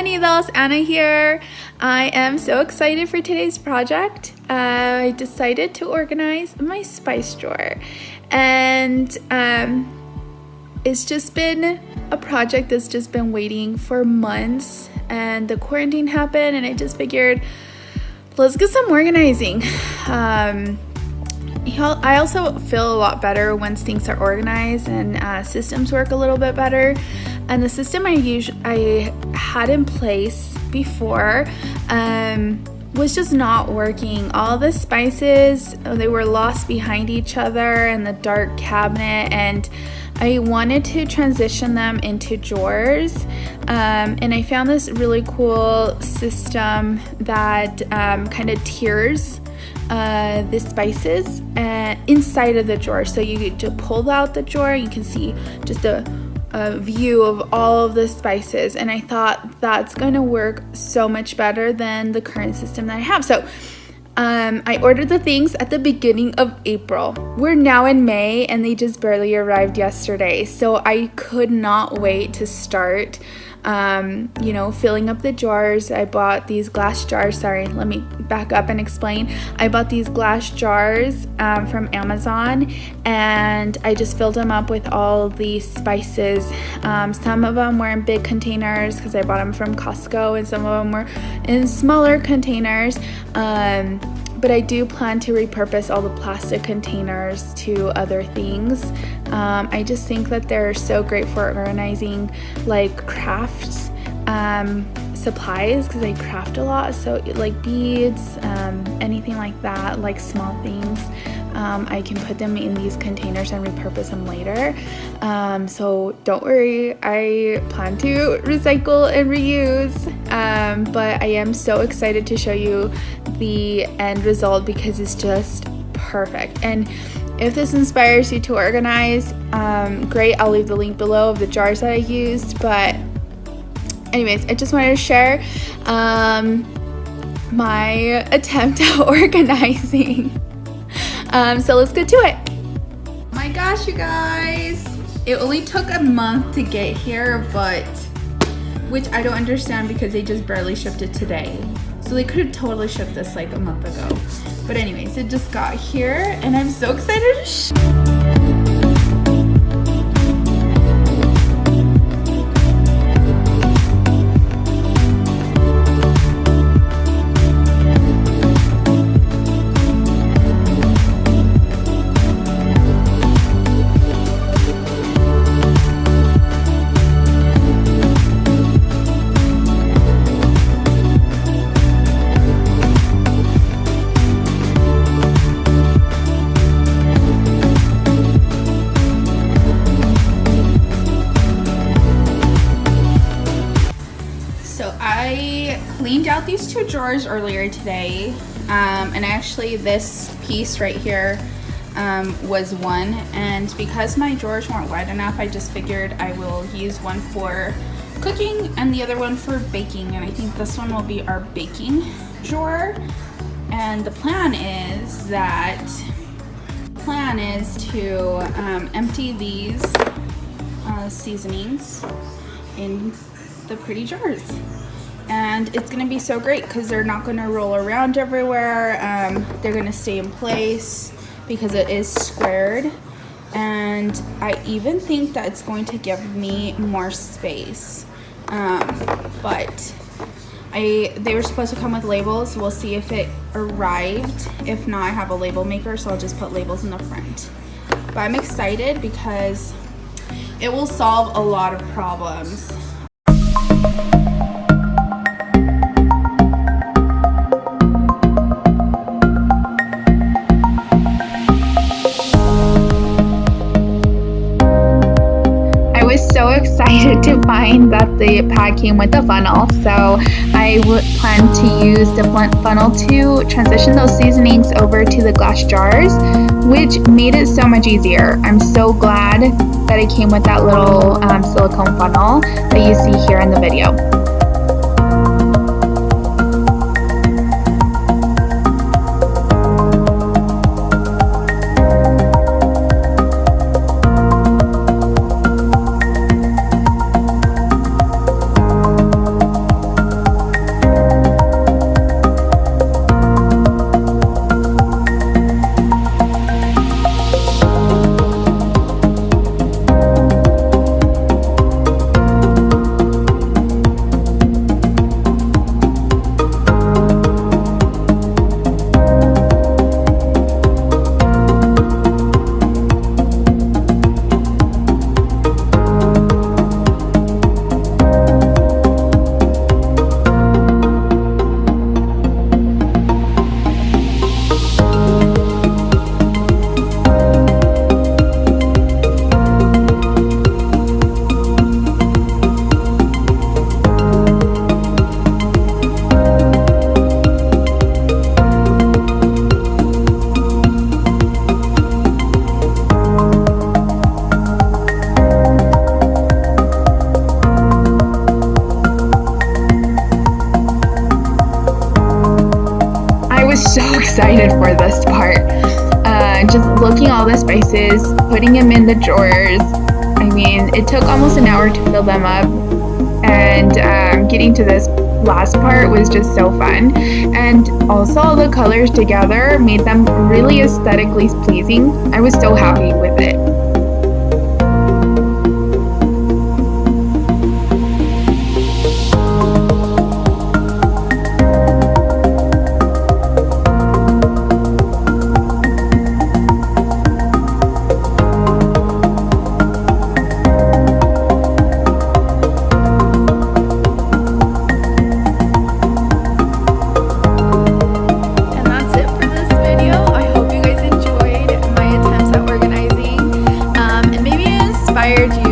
Bienvenidos, Anna here. I am so excited for today's project. I decided to organize my spice drawer, and it's just been a project that's just been waiting for months, and the quarantine happened and I just figured let's get some organizing. I also feel a lot better once things are organized and systems work a little bit better. And the system I had in place before was just not working. All the spices, they were lost behind each other in the dark cabinet, and I wanted to transition them into drawers. And I found this really cool system that kind of tiers the spices inside of the drawer. So you get to pull out the drawer, you can see just a view of all of the spices, and I thought that's going to work so much better than the current system that I have. So I ordered the things at the beginning of April. We're now in May and they just barely arrived yesterday, so I could not wait to start filling up the jars. I bought these glass jars. Sorry, let me back up and explain. I bought these glass jars from Amazon, and I just filled them up with all these spices. Some of them were in big containers because I bought them from Costco, and some of them were in smaller containers. But I do plan to repurpose all the plastic containers to other things. I just think that they're so great for organizing like crafts supplies, because I craft a lot, so like beads, anything like that, like small things. I can put them in these containers and repurpose them later. So don't worry, I plan to recycle and reuse, but I am so excited to show you the end result because it's just perfect. And if this inspires you to organize, great. I'll leave the link below of the jars that I used. But anyways, I just wanted to share my attempt at organizing. So let's get to it. Oh my gosh, you guys, it only took a month to get here, but which I don't understand because they just barely shipped it today. So they could have totally shipped this like a month ago. But anyways, it just got here and I'm so excited to cleaned out these two drawers earlier today, and actually this piece right here was one, and because my drawers weren't wide enough, I just figured I will use one for cooking and the other one for baking, and I think this one will be our baking drawer. And the plan is to empty these seasonings in the pretty jars. And it's gonna be so great because they're not gonna roll around everywhere. They're gonna stay in place because it is squared. And I even think that it's going to give me more space. But they were supposed to come with labels. We'll see if it arrived. If not, I have a label maker, so I'll just put labels in the front. But I'm excited because it will solve a lot of problems. So excited to find that the pad came with a funnel, so I plan to use the funnel to transition those seasonings over to the glass jars, which made it so much easier. I'm so glad that it came with that little silicone funnel that you see here in the video. taking all the spices, putting them in the drawers. I mean, it took almost an hour to fill them up, and getting to this last part was just so fun. And also all the colors together made them really aesthetically pleasing. I was so happy with it. Inspired you